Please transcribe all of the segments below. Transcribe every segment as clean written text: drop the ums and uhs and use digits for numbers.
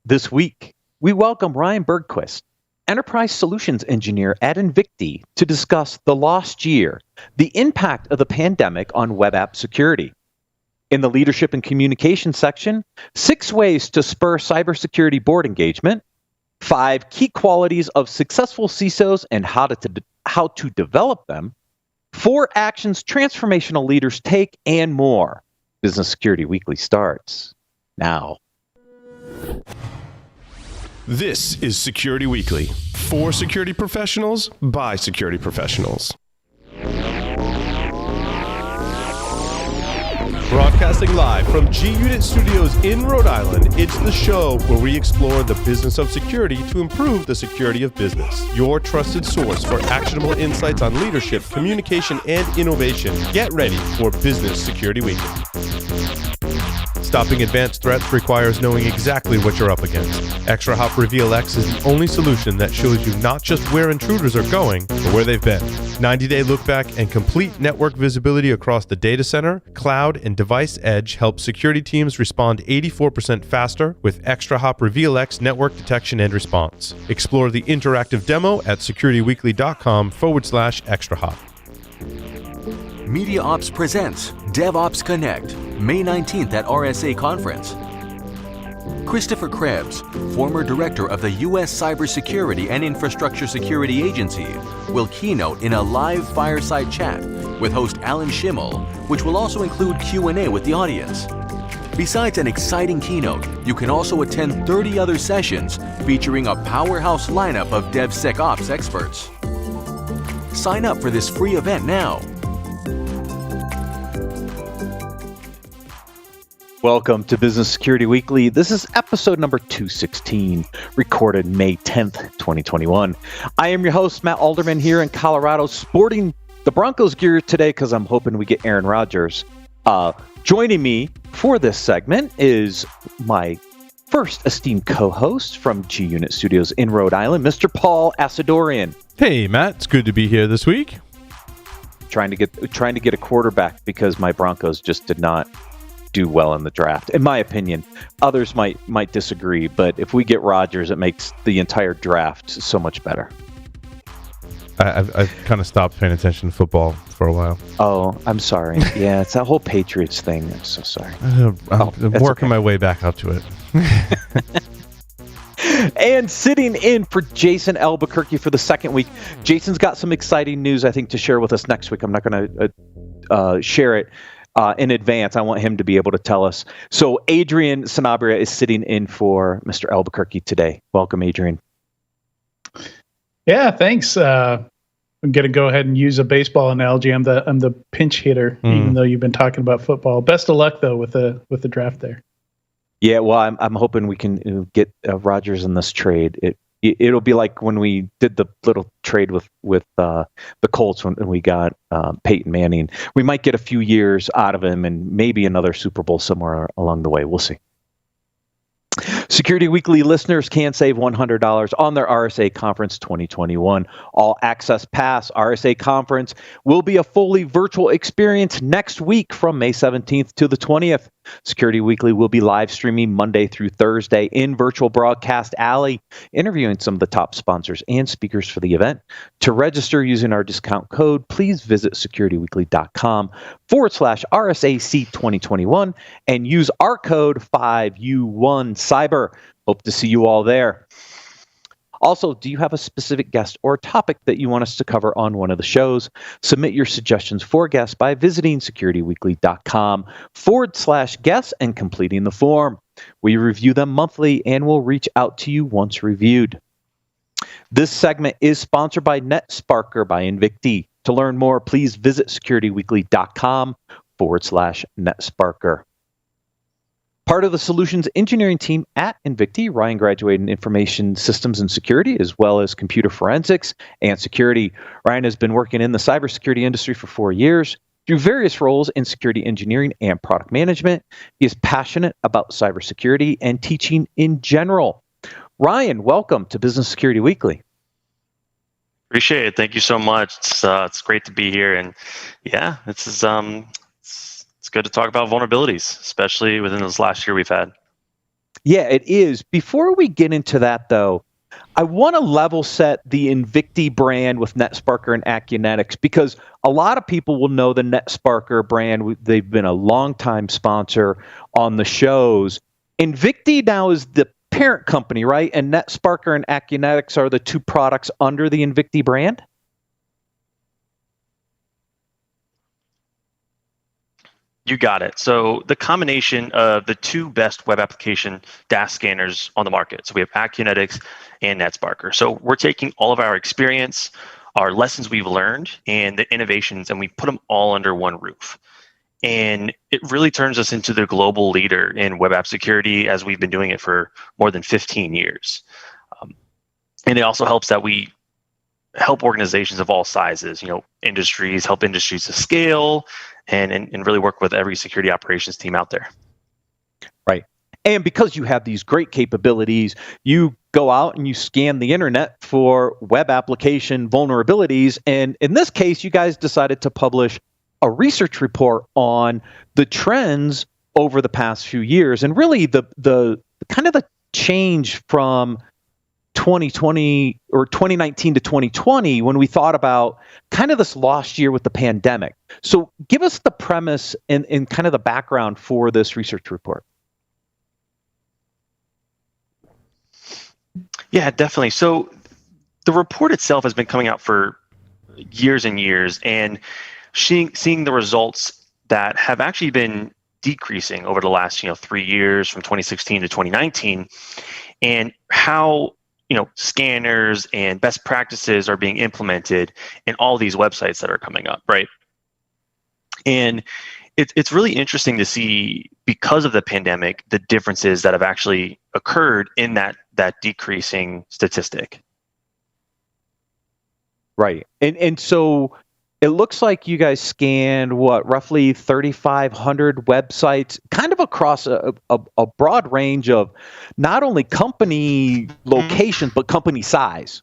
This week, we welcome Ryan Bergquist, Enterprise Solutions Engineer at Invicti, to discuss the lost year, the impact of the pandemic on web app security. In the Leadership and Communication section, 6 ways to spur cybersecurity board engagement, 5 key qualities of successful CISOs and how to develop them, 4 actions transformational leaders take, and more. Business Security Weekly starts now. This is Security Weekly, for security professionals, by security professionals. Broadcasting live from G-Unit Studios in Rhode Island, it's the show where we explore the business of security to improve the security of business. Your trusted source for actionable insights on leadership, communication, and innovation. Get ready for Business Security Weekly. Stopping advanced threats requires knowing exactly what you're up against. ExtraHop Reveal X is the only solution that shows you not just where intruders are going, but where they've been. 90-day look-back and complete network visibility across the data center, cloud, and device edge helps security teams respond 84% faster with ExtraHop Reveal X network detection and response. Explore the interactive demo at securityweekly.com/ExtraHop. Media Ops presents DevOps Connect, May 19th at RSA Conference. Christopher Krebs, former director of the U.S. Cybersecurity and Infrastructure Security Agency, will keynote in a live fireside chat with host Alan Schimmel, which will also include Q&A with the audience. Besides an exciting keynote, you can also attend 30 other sessions featuring a powerhouse lineup of DevSecOps experts. Sign up for this free event now. Welcome to Business Security Weekly. This is episode number 216, recorded May 10th, 2021. I am your host, Matt Alderman, here in Colorado, sporting the Broncos gear today because I'm hoping we get Aaron Rodgers. Joining me for this segment is my first esteemed co-host from G-Unit Studios in Rhode Island, Mr. Paul Asadorian. Hey, Matt. It's good to be here this week. Trying to get a quarterback because my Broncos just did not do well in the draft, in my opinion. Others might disagree, but if we get Rodgers, it makes the entire draft so much better. I've kind of stopped paying attention to football for a while. Oh, I'm sorry. Yeah, it's that whole Patriots thing. I'm so sorry. I'm working my way back up to it. And sitting in for Jason Albuquerque for the second week, Jason's got some exciting news, I think, to share with us next week. I'm not going to share it in advance. I want him to be able to tell us. So Adrian Sanabria is sitting in for Mr. Albuquerque today. Welcome, Adrian. Yeah, thanks. I'm going to go ahead and use a baseball analogy. I'm the pinch hitter, even though you've been talking about football. Best of luck though with the draft there. Yeah, well, I'm hoping we can get Rodgers in this trade. It'll be like when we did the little trade with the Colts when we got Peyton Manning. We might get a few years out of him and maybe another Super Bowl somewhere along the way. We'll see. Security Weekly listeners can save $100 on their RSA Conference 2021 All Access Pass. RSA Conference will be a fully virtual experience next week from May 17th to the 20th. Security Weekly will be live streaming Monday through Thursday in Virtual Broadcast Alley, interviewing some of the top sponsors and speakers for the event. To register using our discount code, please visit securityweekly.com/RSAC 2021 and use our code 5U1Cyber. Hope to see you all there. Also, do you have a specific guest or topic that you want us to cover on one of the shows? Submit your suggestions for guests by visiting securityweekly.com/guests and completing the form. We review them monthly and will reach out to you once reviewed. This segment is sponsored by NetSparker by Invicti. To learn more, please visit securityweekly.com/NetSparker. Part of the solutions engineering team at Invicti, Ryan graduated in information systems and security, as well as computer forensics and security. Ryan has been working in the cybersecurity industry for 4 years through various roles in security engineering and product management. He is passionate about cybersecurity and teaching in general. Ryan, welcome to Business Security Weekly. Appreciate it. Thank you so much. It's great to be here, and yeah, it's good to talk about vulnerabilities, especially within this last year we've had. Yeah, it is. Before we get into that, though, I want to level set the Invicti brand with NetSparker and Acunetics, because a lot of people will know the NetSparker brand. They've been a longtime sponsor on the shows. Invicti now is the parent company, right? And NetSparker and Acunetics are the two products under the Invicti brand? You got it. So the combination of the two best web application DAS scanners on the market. So we have Acunetics and NetSparker. So we're taking all of our experience, our lessons we've learned, and the innovations, and we put them all under one roof. And it really turns us into the global leader in web app security, as we've been doing it for more than 15 years. And it also helps that we help organizations of all sizes, industries, help industries to scale and really work with every security operations team out there. Right. And because you have these great capabilities, you go out and you scan the internet for web application vulnerabilities. And in this case, you guys decided to publish a research report on the trends over the past few years, and really the kind of the change from 2020 or 2019 to 2020 when we thought about kind of this lost year with the pandemic. So give us the premise and kind of the background for this research report. Yeah, definitely. So the report itself has been coming out for years and years, and seeing the results that have actually been decreasing over the last 3 years, from 2016 to 2019, and how scanners and best practices are being implemented in all these websites that are coming up, right? And it's really interesting to see, because of the pandemic, the differences that have actually occurred in that decreasing statistic. Right. And so it looks like you guys scanned roughly 3,500 websites, kind of across a broad range of not only company locations, but company size.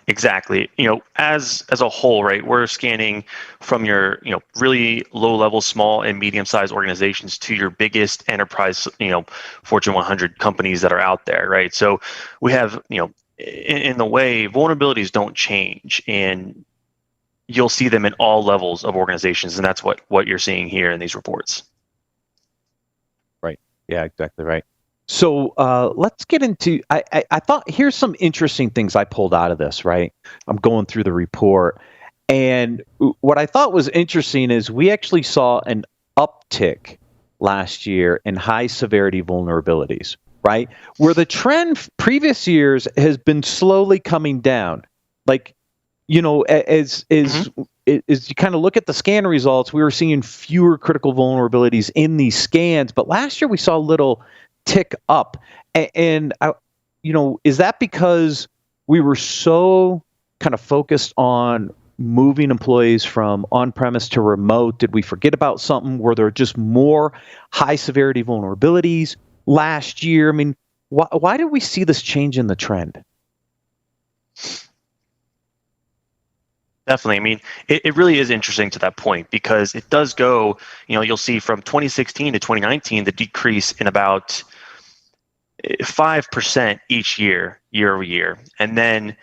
Exactly. As a whole, right, we're scanning from your, really low level, small and medium sized organizations to your biggest enterprise, Fortune 100 companies that are out there, right? So we have, in the way, vulnerabilities don't change, and you'll see them in all levels of organizations. And that's what you're seeing here in these reports. Right. Yeah, exactly right. So let's get into, I thought, here's some interesting things I pulled out of this, right? I'm going through the report. And what I thought was interesting is we actually saw an uptick last year in high severity vulnerabilities, right? Where the trend previous years has been slowly coming down. Like, as you kind of look at the scan results, we were seeing fewer critical vulnerabilities in these scans. But last year we saw a little tick up, and is that because we were so kind of focused on moving employees from on-premise to remote? Did we forget about something? Were there just more high severity vulnerabilities last year? I mean, why did we see this change in the trend? Definitely. I mean, it really is interesting to that point, because it does go, you'll see from 2016 to 2019, the decrease in about 5% each year over year. And then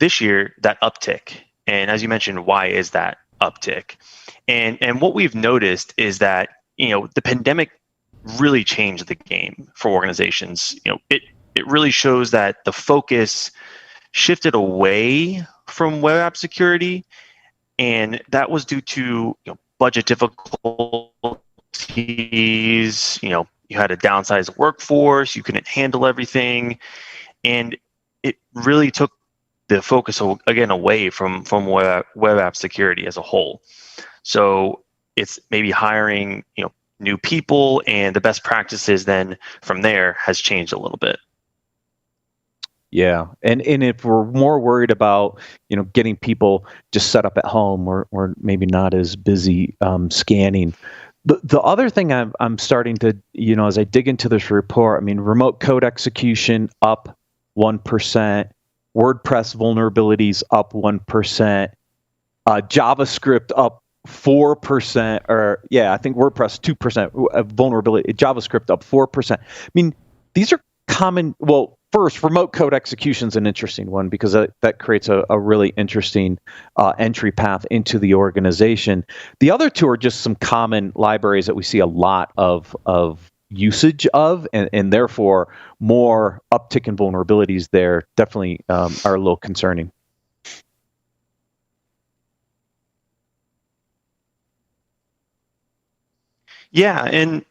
this year, that uptick. And as you mentioned, why is that uptick? And what we've noticed is that, the pandemic really changed the game for organizations. It really shows that the focus shifted away from web app security, and that was due to budget difficulties. You had a downsized workforce, you couldn't handle everything, and it really took the focus again away from web app security as a whole. So it's maybe hiring new people, and the best practices then from there has changed a little bit. Yeah, and if we're more worried about getting people just set up at home, or maybe not as busy scanning. The other thing I'm starting to as I dig into this report, I mean, remote code execution up 1%, WordPress vulnerabilities up 1%, JavaScript up 4%, or I think WordPress 2% vulnerability, JavaScript up 4%. I mean, these are common. Well, first, remote code execution is an interesting one because that creates a really interesting entry path into the organization. The other two are just some common libraries that we see a lot of usage of, and therefore more uptick in vulnerabilities there definitely are a little concerning. Yeah, and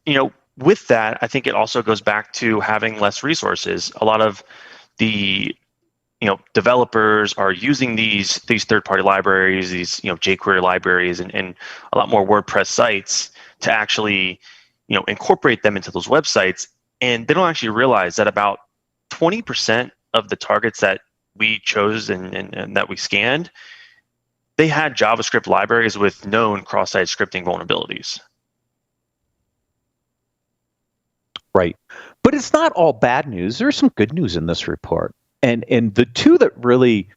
with that, I think it also goes back to having less resources. A lot of the developers are using these third-party libraries, these jQuery libraries, and a lot more WordPress sites to actually incorporate them into those websites, and they don't actually realize that about 20% of the targets that we chose and that we scanned, they had JavaScript libraries with known cross-site scripting vulnerabilities. Right. But it's not all bad news. There's some good news in this report. And the two that really,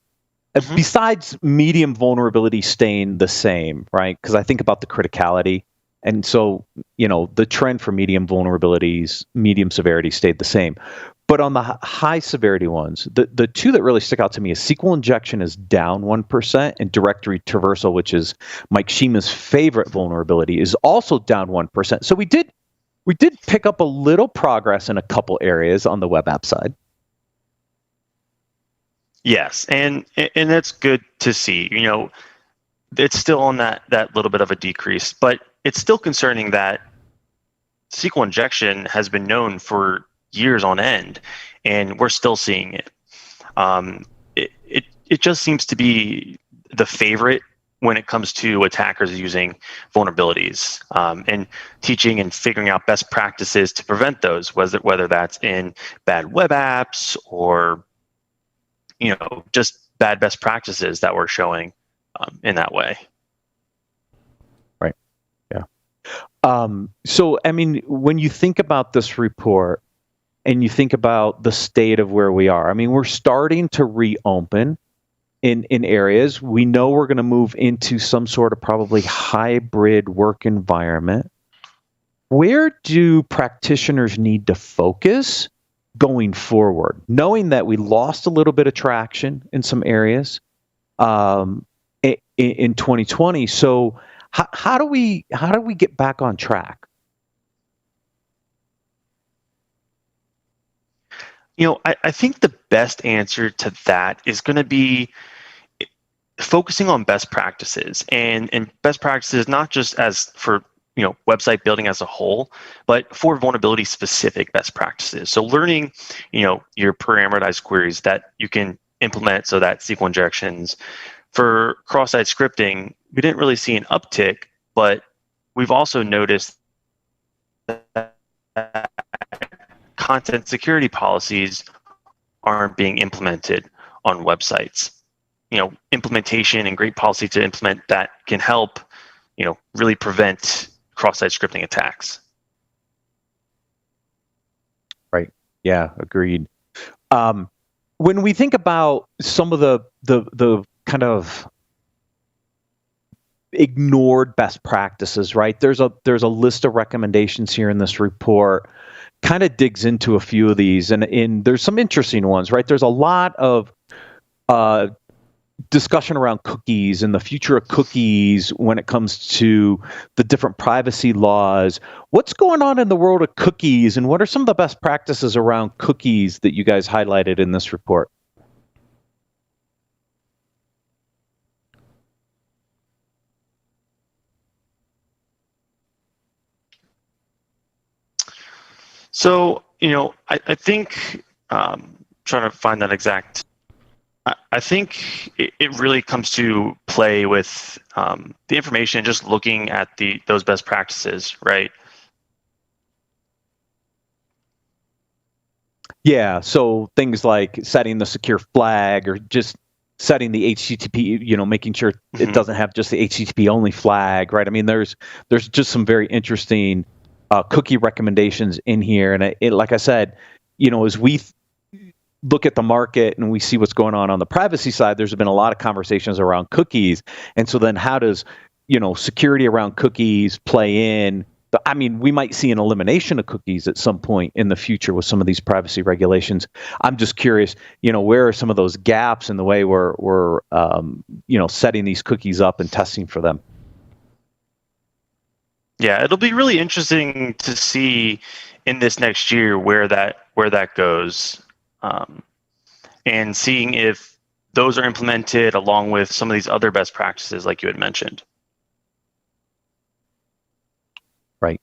besides medium vulnerability staying the same, right? Because I think about the criticality. And so, the trend for medium vulnerabilities, medium severity stayed the same. But on the high severity ones, the two that really stick out to me is SQL injection is down 1%, and directory traversal, which is Mike Shima's favorite vulnerability, is also down 1%. So we did pick up a little progress in a couple areas on the web app side. Yes, and that's good to see. It's still on that little bit of a decrease, but it's still concerning that SQL injection has been known for years on end, and we're still seeing it. It just seems to be the favorite when it comes to attackers using vulnerabilities, and teaching and figuring out best practices to prevent those, whether that's in bad web apps or just bad best practices that we're showing in that way. Right. Yeah. So, I mean, when you think about this report and you think about the state of where we are, I mean, we're starting to reopen in areas. We know we're going to move into some sort of probably hybrid work environment. Where do practitioners need to focus going forward, knowing that we lost a little bit of traction in some areas in 2020? So how do we get back on track? I think the best answer to that is going to be focusing on best practices, and best practices not just as for website building as a whole, but for vulnerability specific best practices. So learning your parameterized queries that you can implement, so that SQL injections for cross-site scripting, we didn't really see an uptick, but we've also noticed that content security policies aren't being implemented on websites. Implementation and great policy to implement that can help, really prevent cross-site scripting attacks. Right. Yeah, agreed. When we think about some of the kind of ignored best practices, right? There's a list of recommendations here in this report, kind of digs into a few of these, and there's some interesting ones, right? There's a lot of discussion around cookies and the future of cookies when it comes to the different privacy laws. What's going on in the world of cookies, and what are some of the best practices around cookies that you guys highlighted in this report? So, I think, trying to find that exact, I think it really comes to play with the information, just looking at those best practices, right? Yeah, so things like setting the secure flag, or just setting the HTTP, making sure it doesn't have just the HTTP only flag, right? I mean, there's just some very interesting cookie recommendations in here. And like I said, as we look at the market and we see what's going on the privacy side, there's been a lot of conversations around cookies. And so then how does security around cookies play in. But I mean, we might see an elimination of cookies at some point in the future with some of these privacy regulations. I'm just curious, where are some of those gaps in the way we're setting these cookies up and testing for them? Yeah, it'll be really interesting to see in this next year where that goes, and seeing if those are implemented along with some of these other best practices like you had mentioned. Right.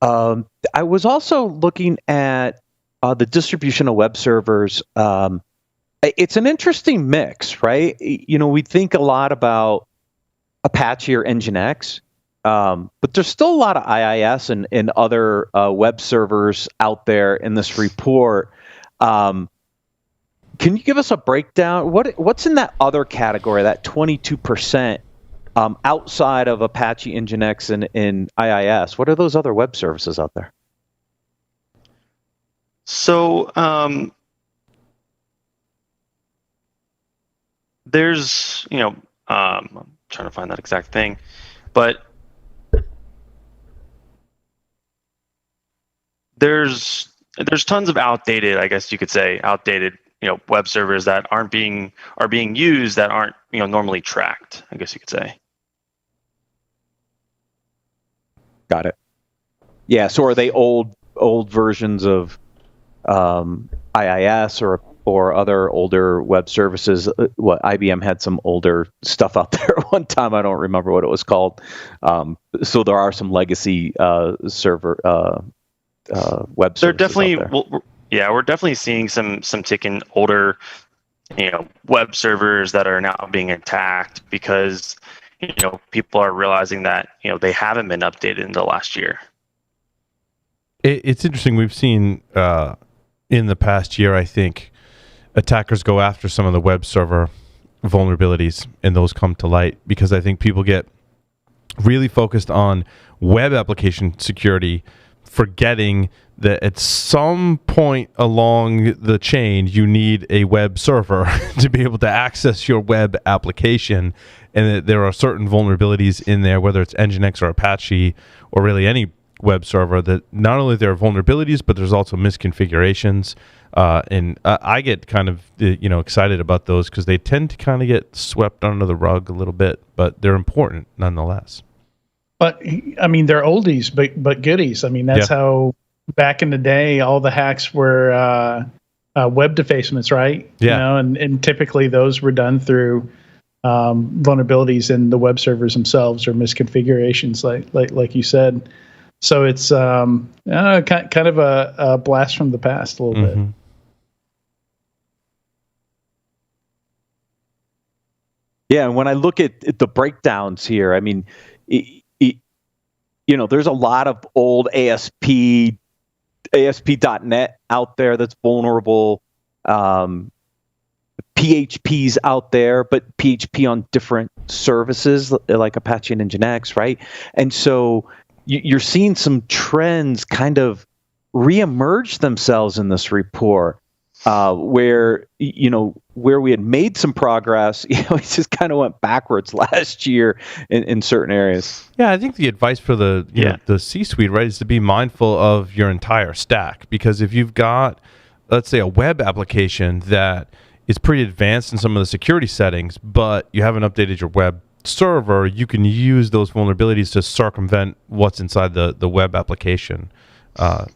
I was also looking at the distribution of web servers. It's an interesting mix, right? We think a lot about Apache or Nginx, but there's still a lot of IIS and other web servers out there in this report. Can you give us a breakdown? What's in that other category, that 22%, outside of Apache, Nginx, and IIS? What are those other web services out there? So there's, I'm trying to find that exact thing, but there's tons of outdated, I guess you could say, web servers that are being used that aren't normally tracked, I guess you could say. Got it. Yeah. So are they old versions of IIS or other older web services? What IBM had some older stuff out there at one time. I don't remember what it was called. So there are some legacy server web services. They're definitely. We're definitely seeing some ticking older, web servers that are now being attacked because, people are realizing that, they haven't been updated in the last year. It's interesting. We've seen in the past year, I think, attackers go after some of the web server vulnerabilities, and those come to light because I think people get really focused on web application security, forgetting that at some point along the chain, you need a web server to be able to access your web application, and that there are certain vulnerabilities in there, whether it's Nginx or Apache or really any web server, that not only there are vulnerabilities, but there's also misconfigurations. And I get kind of excited about those because they tend to kind of get swept under the rug a little bit, but they're important nonetheless. But I mean, they're oldies, but goodies. I mean, that's how back in the day, all the hacks were web defacements, right? Yeah. And typically those were done through vulnerabilities in the web servers themselves or misconfigurations, like you said. So it's kind of a blast from the past a little bit. Yeah, and when I look at the breakdowns here, I mean, there's a lot of old ASP.NET out there that's vulnerable. PHP's out there, but PHP on different services like Apache and Nginx, right? And so you're seeing some trends kind of reemerge themselves in this report, where we had made some progress, it just kind of went backwards last year in certain areas. Yeah, I think the advice for the the C-suite, right, is to be mindful of your entire stack, because if you've got, let's say, a web application that is pretty advanced in some of the security settings, but you haven't updated your web server, you can use those vulnerabilities to circumvent what's inside the web application.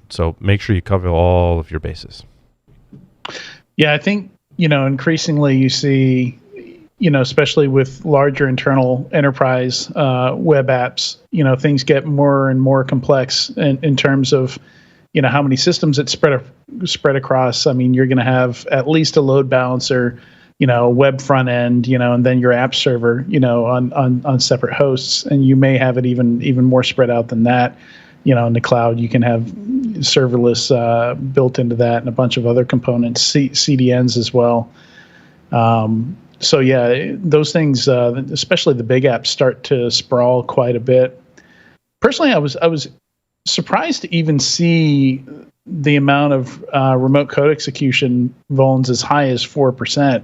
So make sure you cover all of your bases. Yeah, I think, increasingly you see, especially with larger internal enterprise web apps, things get more and more complex in terms of, how many systems it's spread across. I mean, you're going to have at least a load balancer, a web front end, and then your app server, on separate hosts, and you may have it even more spread out than that. In the cloud, you can have serverless built into that, and a bunch of other components, CDNs as well. So yeah, those things, especially the big apps, start to sprawl quite a bit. Personally, I was surprised to even see the amount of remote code execution vulns as high as 4%.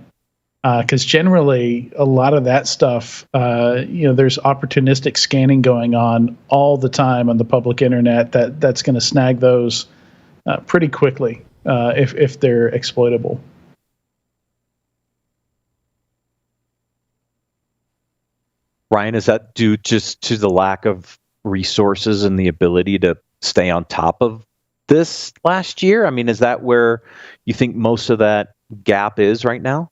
Because generally, a lot of that stuff, there's opportunistic scanning going on all the time on the public internet that's going to snag those pretty quickly if they're exploitable. Ryan, is that due just to the lack of resources and the ability to stay on top of this last year? I mean, is that where you think most of that gap is right now?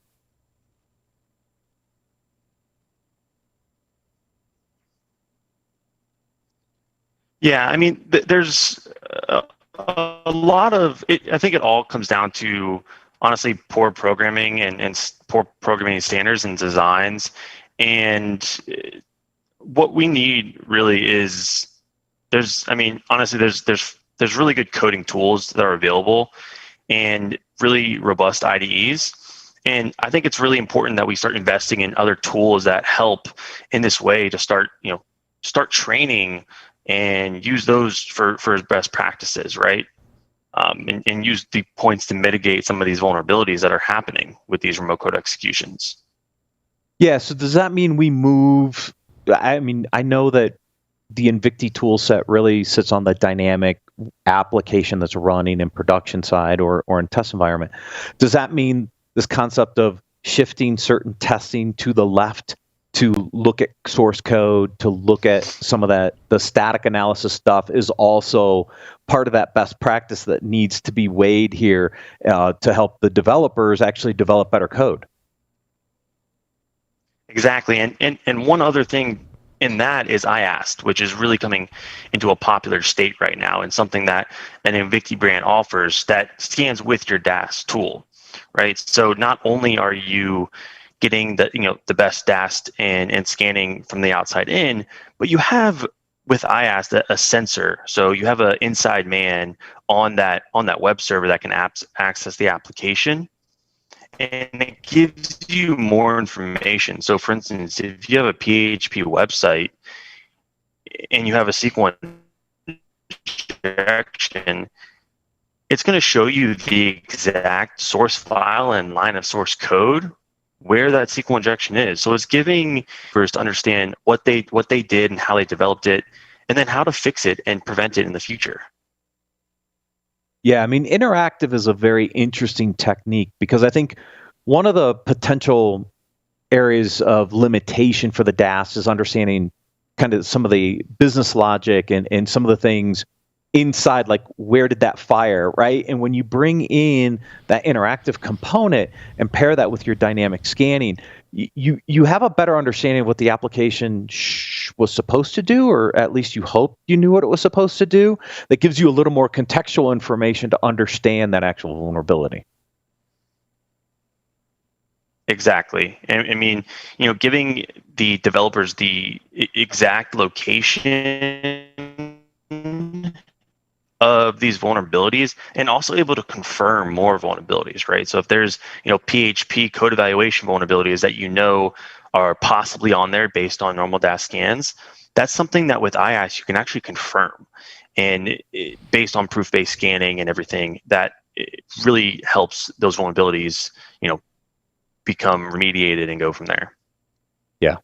Yeah, I mean, there's a lot of it. I think it all comes down to honestly poor programming and poor programming standards and designs. And what we need really is honestly, there's really good coding tools that are available and really robust IDEs. And I think it's really important that we start investing in other tools that help in this way to start training and use those for best practices, right? And use the points to mitigate some of these vulnerabilities that are happening with these remote code executions. Yeah, so does that mean we move? I mean, I know that the Invicti tool set really sits on the dynamic application that's running in production side or in test environment. Does that mean this concept of shifting certain testing to the left to look at source code, to look at some of the static analysis stuff is also part of that best practice that needs to be weighed here to help the developers actually develop better code? Exactly. And one other thing in that is IAST, which is really coming into a popular state right now, and something that an Invicti brand offers that scans with your DAS tool, right? So not only are you getting the best DAST and scanning from the outside in, but you have with IAST a sensor. So you have an inside man on that web server that can access the application, and it gives you more information. So for instance, if you have a PHP website and you have a SQL injection, it's going to show you the exact source file and line of source code where that SQL injection is. So it's giving first to understand what they did and how they developed it, and then how to fix it and prevent it in the future. Yeah, I mean, interactive is a very interesting technique because I think one of the potential areas of limitation for the DAS is understanding kind of some of the business logic and some of the things inside, like where did that fire, right? And when you bring in that interactive component and pair that with your dynamic scanning, you have a better understanding of what the application was supposed to do, or at least you hope you knew what it was supposed to do. That gives you a little more contextual information to understand that actual vulnerability. Exactly. I mean, giving the developers the exact location of these vulnerabilities, and also able to confirm more vulnerabilities, right? So if there's PHP code evaluation vulnerabilities that are possibly on there based on normal DAS scans, that's something that with IAS you can actually confirm, and based on proof-based scanning and everything, that it really helps those vulnerabilities become remediated and go from there. Yeah.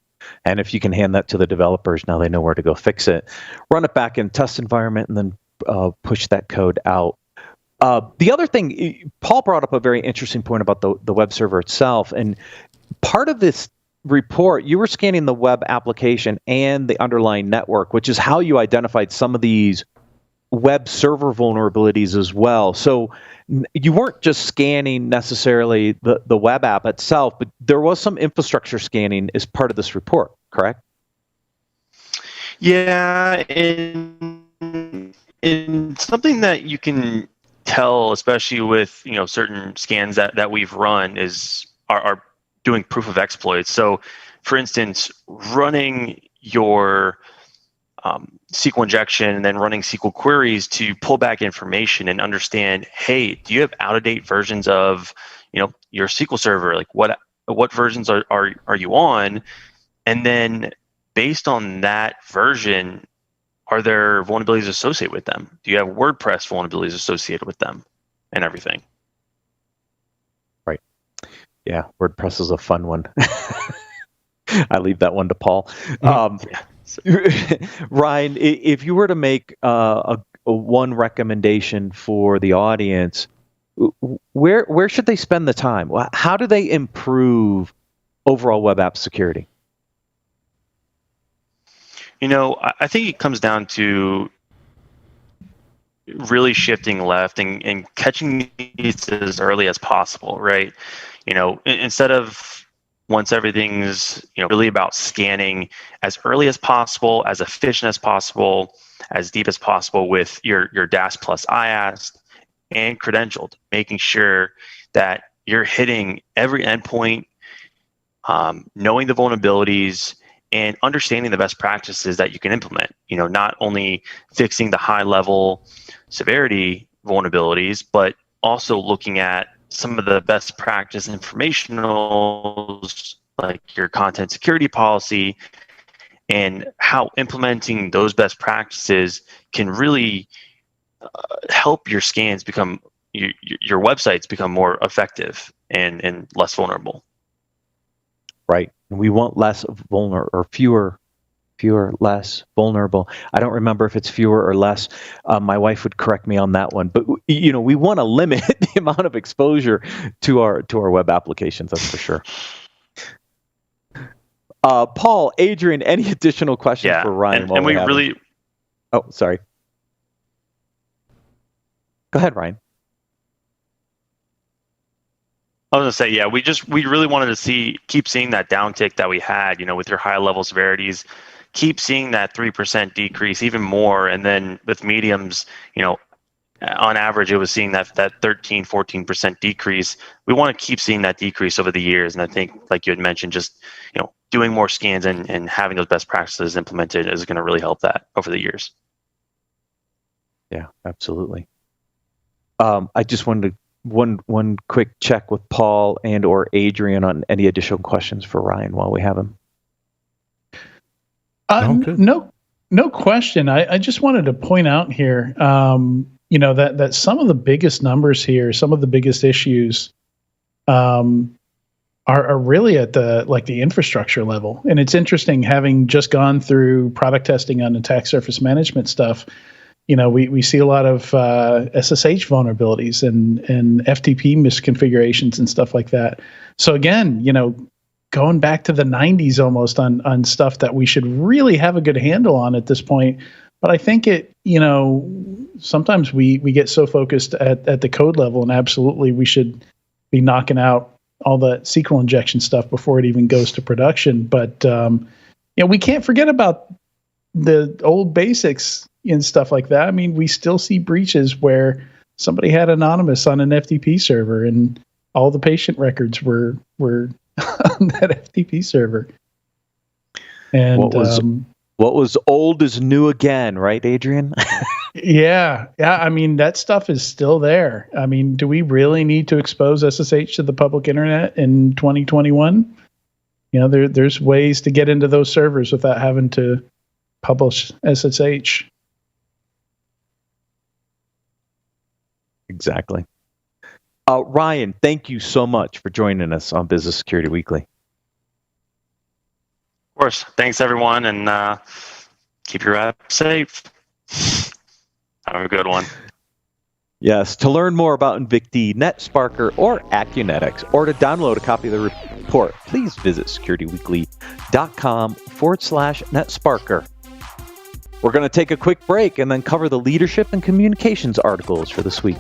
And if you can hand that to the developers, now they know where to go fix it, run it back in test environment, and then push that code out. The other thing, Paul brought up a very interesting point about the web server itself. And part of this report, you were scanning the web application and the underlying network, which is how you identified some of these web server vulnerabilities as well. So you weren't just scanning necessarily the web app itself, but there was some infrastructure scanning as part of this report, correct? Yeah, and something that you can tell, especially with certain scans that we've run, are doing proof of exploits. So, for instance, running your SQL injection and then running SQL queries to pull back information and understand, hey, do you have out-of-date versions of your SQL server? Like what versions are you on? And then based on that version, are there vulnerabilities associated with them? Do you have WordPress vulnerabilities associated with them and everything? Right. Yeah, WordPress is a fun one. I leave that one to Paul. Ryan, if you were to make a one recommendation for the audience, where should they spend the time? How do they improve overall web app security? I think it comes down to really shifting left and catching these as early as possible, right? Instead of once everything's really about scanning as early as possible, as efficient as possible, as deep as possible with your DAS plus IAST and credentialed, making sure that you're hitting every endpoint, knowing the vulnerabilities and understanding the best practices that you can implement. Not only fixing the high level severity vulnerabilities, but also looking at some of the best practice informationals like your content security policy and how implementing those best practices can really help your scans become your websites become more effective and less vulnerable. Right. We want less vulnerable or fewer, less vulnerable. I don't remember if it's fewer or less. My wife would correct me on that one. But we want to limit the amount of exposure to our web applications. That's for sure. Paul, Adrian, any additional questions for Ryan? And we really. Oh, sorry. Go ahead, Ryan. I was gonna say, we really wanted to keep seeing that downtick that we had, with your high level severities, keep seeing that 3% decrease, even more, and then with mediums, on average, it was seeing that 13, 14% decrease. We want to keep seeing that decrease over the years, and I think, like you had mentioned, just doing more scans and having those best practices implemented is going to really help that over the years. Yeah, absolutely. I just wanted to one quick check with Paul and or Adrian on any additional questions for Ryan while we have him. No question. I just wanted to point out here, that some of the biggest numbers here, some of the biggest issues, are really at the infrastructure level. And it's interesting, having just gone through product testing on attack surface management stuff. We see a lot of SSH vulnerabilities and FTP misconfigurations and stuff like that. So again, going back to the 90s almost on stuff that we should really have a good handle on at this point. But I think sometimes we get so focused at the code level, and absolutely we should be knocking out all the SQL injection stuff before it even goes to production. But we can't forget about the old basics and stuff like that. I mean, we still see breaches where somebody had anonymous on an FTP server and all the patient records were on that FTP server. And what was old is new again, right, Adrian? Yeah. I mean, that stuff is still there. I mean, do we really need to expose SSH to the public internet in 2021? There's ways to get into those servers without having to publish SSH. Exactly. Ryan, thank you so much for joining us on Business Security Weekly. Of course. Thanks, everyone, and keep your app safe. Have a good one. Yes. To learn more about Invicti, NetSparker, or Acunetics, or to download a copy of the report, please visit securityweekly.com/NetSparker. We're going to take a quick break and then cover the leadership and communications articles for this week.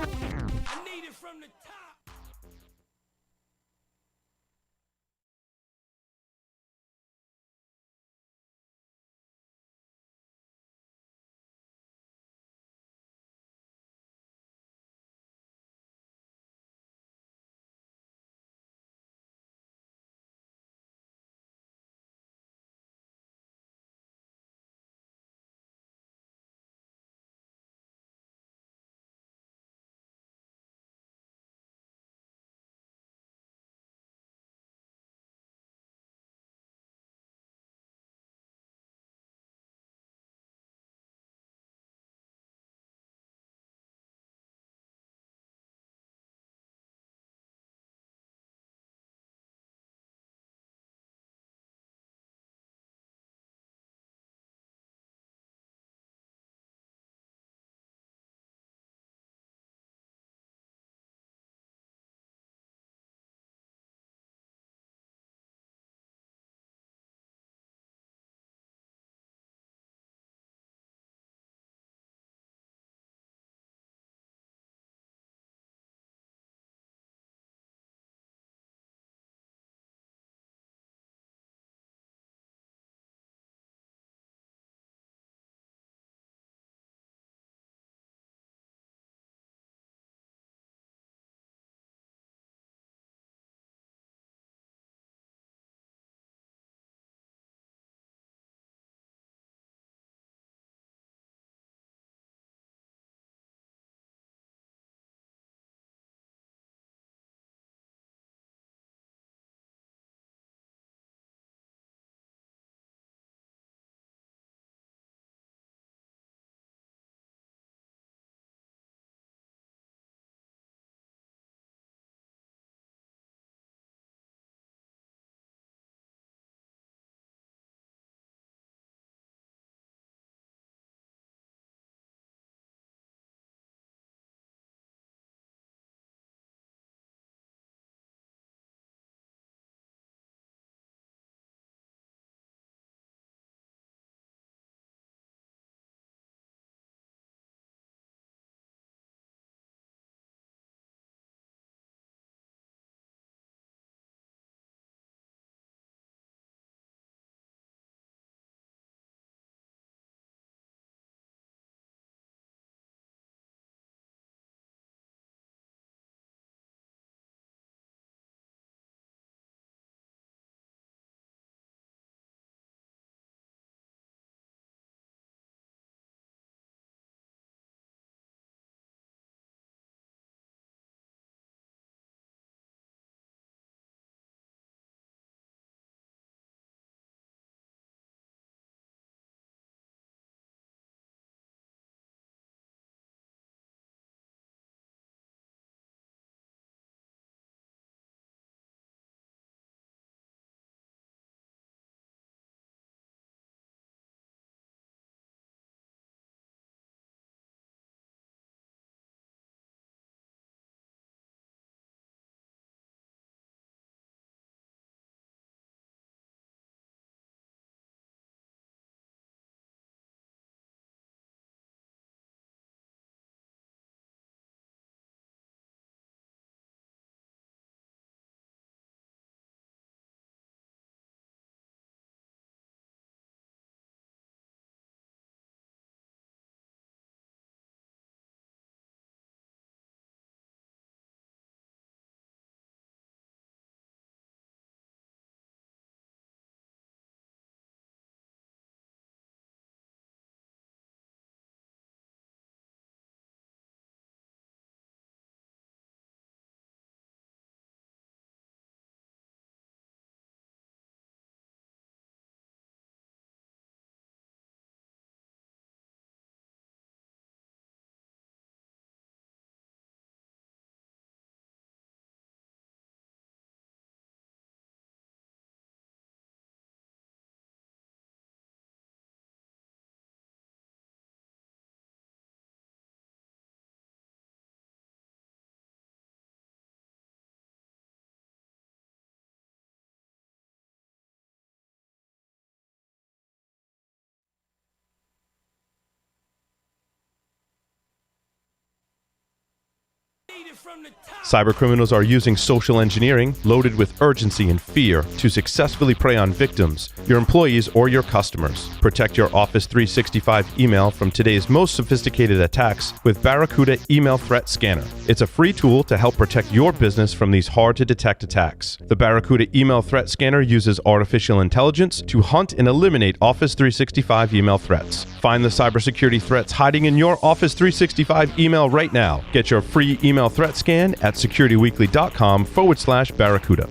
Cybercriminals are using social engineering loaded with urgency and fear to successfully prey on victims, your employees, or your customers. Protect your Office 365 email from today's most sophisticated attacks with Barracuda Email Threat Scanner. It's a free tool to help protect your business from these hard-to-detect attacks. The Barracuda Email Threat Scanner uses artificial intelligence to hunt and eliminate Office 365 email threats. Find the cybersecurity threats hiding in your Office 365 email right now. Get your free email threat scan at securityweekly.com/Barracuda.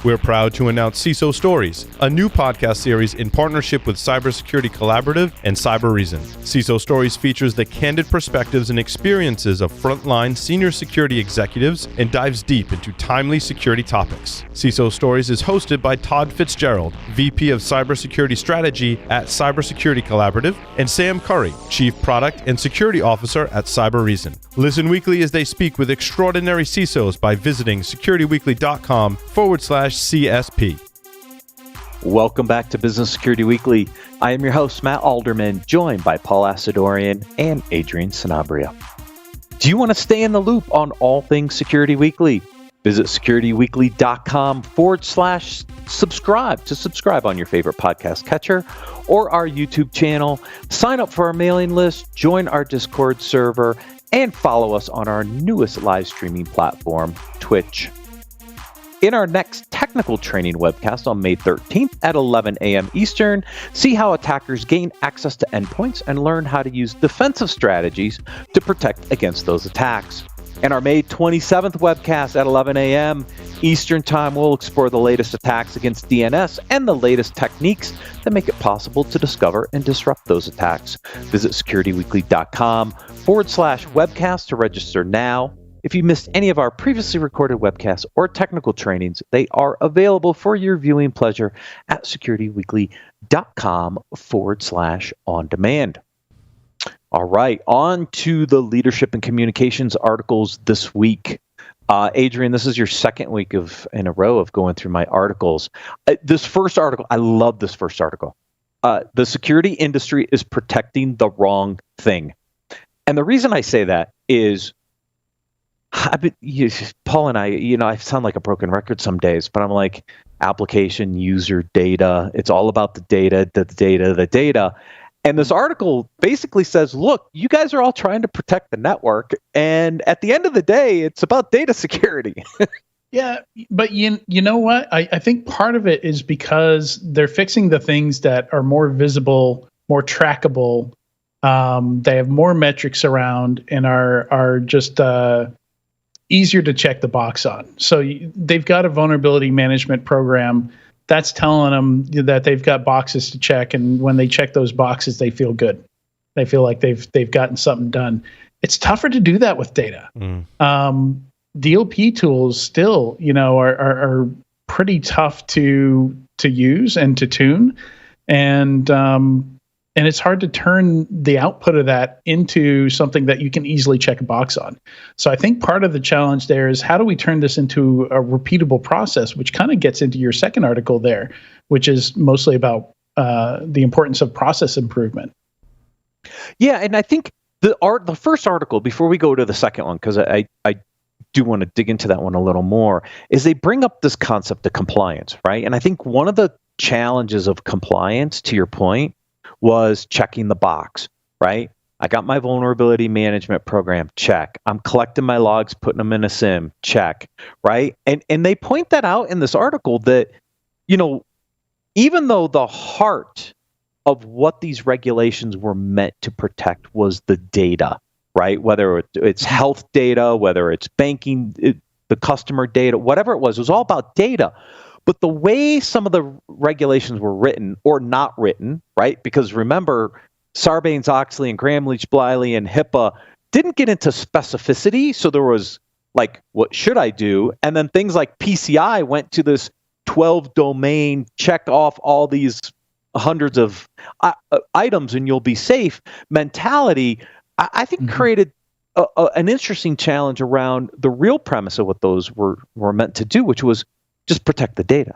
We're proud to announce CISO Stories, a new podcast series in partnership with Cybersecurity Collaborative and Cyber Reason. CISO Stories features the candid perspectives and experiences of frontline senior security executives and dives deep into timely security topics. CISO Stories is hosted by Todd Fitzgerald, VP of Cybersecurity Strategy at Cybersecurity Collaborative, and Sam Curry, Chief Product and Security Officer at Cyber Reason. Listen weekly as they speak with extraordinary CISOs by visiting securityweekly.com/CSP. Welcome back to Business Security Weekly. I am your host, Matt Alderman, joined by Paul Asadorian and Adrian Sanabria. Do you want to stay in the loop on all things Security Weekly? Visit securityweekly.com/subscribe to subscribe on your favorite podcast catcher or our YouTube channel. Sign up for our mailing list, join our Discord server, and follow us on our newest live streaming platform, Twitch. In our next technical training webcast on May 13th at 11 a.m. Eastern, see how attackers gain access to endpoints and learn how to use defensive strategies to protect against those attacks. In our May 27th webcast at 11 a.m. Eastern Time, we'll explore the latest attacks against DNS and the latest techniques that make it possible to discover and disrupt those attacks. Visit securityweekly.com/webcast to register now. If you missed any of our previously recorded webcasts or technical trainings, they are available for your viewing pleasure at securityweekly.com/on-demand. All right, on to the leadership and communications articles this week. Adrian, this is your second week in a row of going through my articles. This first article, I love this first article. The security industry is protecting the wrong thing. And the reason I say that is, Paul and I sound like a broken record some days, but I'm like, application user data. It's all about the data. And this article basically says, look, you guys are all trying to protect the network. And at the end of the day, it's about data security. Yeah, but you know what? I think part of it is because they're fixing the things that are more visible, more trackable. They have more metrics around and are just easier to check the box on. So they've got a vulnerability management program that's telling them that they've got boxes to check, and when they check those boxes, they feel good. They feel like they've gotten something done. It's tougher to do that with data. DLP tools still, are pretty tough to use and to tune, and it's hard to turn the output of that into something that you can easily check a box on. So I think part of the challenge there is, how do we turn this into a repeatable process, which kind of gets into your second article there, which is mostly about the importance of process improvement. Yeah, and I think the first article, before we go to the second one, because I do want to dig into that one a little more, is they bring up this concept of compliance, right? And I think one of the challenges of compliance, to your point, was checking the box, right? I got my vulnerability management program, check. I'm collecting my logs, putting them in a SIM, check, right? And they point that out in this article that, even though the heart of what these regulations were meant to protect was the data, right? Whether it's health data, whether it's banking, the customer data, whatever it was all about data. But the way some of the regulations were written or not written, right? Because remember, Sarbanes-Oxley and Gramm-Leach-Bliley and HIPAA didn't get into specificity. So there was like, what should I do? And then things like PCI went to this 12 domain, check off all these hundreds of items and you'll be safe mentality, I think created an interesting challenge around the real premise of what those were meant to do, which was just protect the data.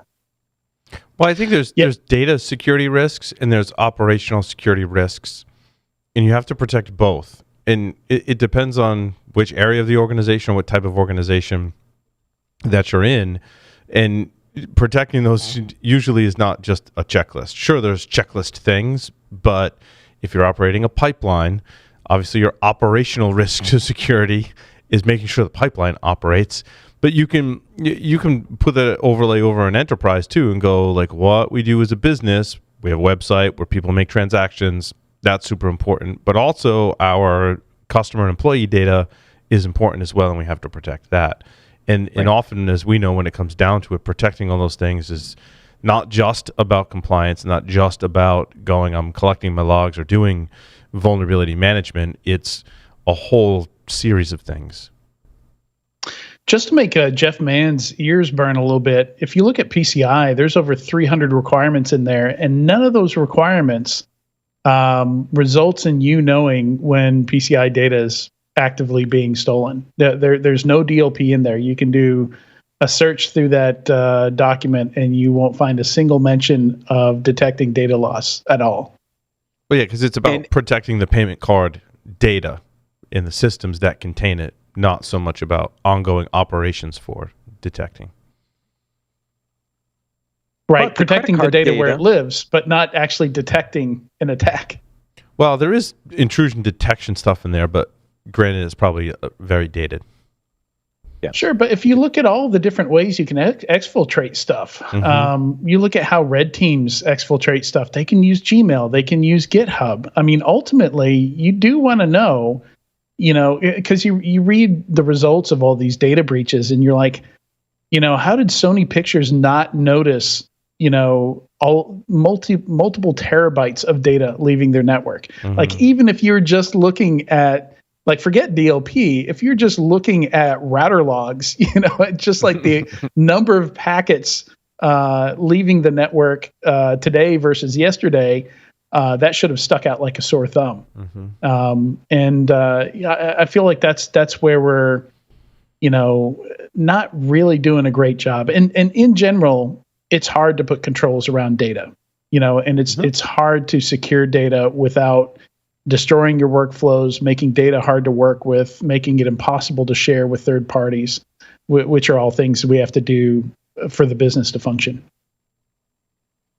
Well, I think there's data security risks and there's operational security risks, and you have to protect both. and it depends on which area of the organization, what type of organization that you're in, and protecting those usually is not just a checklist. Sure, there's checklist things, but if you're operating a pipeline, obviously your operational risk to security is making sure the pipeline operates. But you can put that overlay over an enterprise too and go like, what we do as a business, we have a website where people make transactions. That's super important. But also our customer and employee data is important as well, and we have to protect that. And often, as we know, when it comes down to it, protecting all those things is not just about compliance, not just about going, I'm collecting my logs or doing vulnerability management. It's a whole series of things. Just to make Jeff Mann's ears burn a little bit, if you look at PCI, there's over 300 requirements in there, and none of those requirements results in you knowing when PCI data is actively being stolen. There's no DLP in there. You can do a search through that document, and you won't find a single mention of detecting data loss at all. Well, yeah, because it's about protecting the payment card data in the systems that contain it, not so much about ongoing operations for detecting. Right, protecting the data where it lives, but not actually detecting an attack. Well, there is intrusion detection stuff in there, but granted, it's probably very dated. Yeah. Sure, but if you look at all the different ways you can exfiltrate stuff, you look at how red teams exfiltrate stuff. They can use Gmail, they can use GitHub. I mean, ultimately, you do want to know, because you read the results of all these data breaches, and you're like, how did Sony Pictures not notice, all multiple terabytes of data leaving their network? Like, even if you're just looking at, like, forget DLP, if you're just looking at router logs, just like the number of packets leaving the network today versus yesterday, that should have stuck out like a sore thumb. I feel like that's where we're, not really doing a great job. And in general, it's hard to put controls around data, and it's hard to secure data without destroying your workflows, making data hard to work with, making it impossible to share with third parties, which are all things we have to do for the business to function.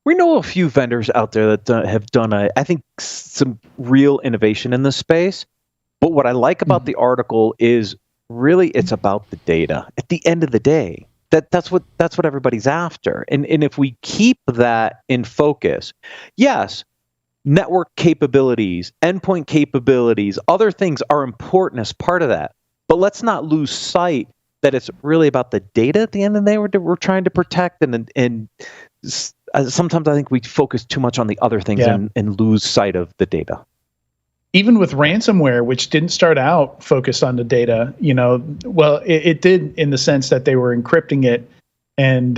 We know a few vendors out there that have done, I think, some real innovation in this space. But what I like about the article is really it's about the data. At the end of the day, that's what everybody's after. And if we keep that in focus, yes, network capabilities, endpoint capabilities, other things are important as part of that. But let's not lose sight that it's really about the data at the end of the day we're trying to protect. And sometimes I think we focus too much on the other things and lose sight of the data. Even with ransomware, which didn't start out focused on the data, it did in the sense that they were encrypting it, and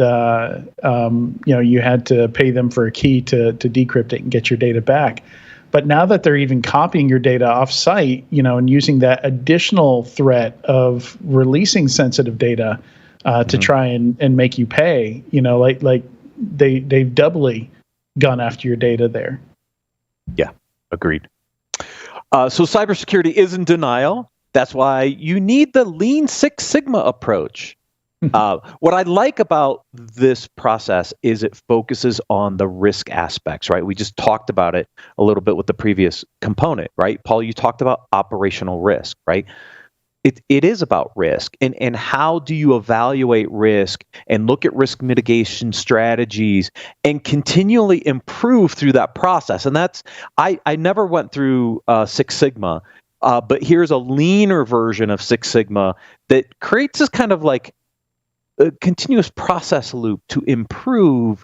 you had to pay them for a key to decrypt it and get your data back. But now that they're even copying your data off-site, and using that additional threat of releasing sensitive data to try and make you pay, like they've doubly gone after your data there. Yeah, agreed. So cybersecurity is in denial. That's why you need the Lean Six Sigma approach. What I like about this process is it focuses on the risk aspects, right? We just talked about it a little bit with the previous component, right? Paul, you talked about operational risk, right? It is about risk, and how do you evaluate risk and look at risk mitigation strategies and continually improve through that process. And that's, I never went through Six Sigma, but here's a leaner version of Six Sigma that creates this kind of like a continuous process loop to improve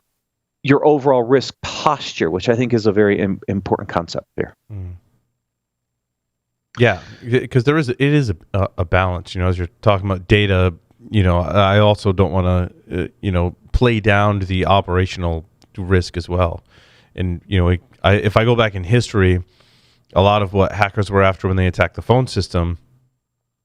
your overall risk posture, which I think is a very important concept there. Yeah, because it is a balance, as you're talking about data, I also don't want to, play down the operational risk as well. And, if I go back in history, a lot of what hackers were after when they attacked the phone system,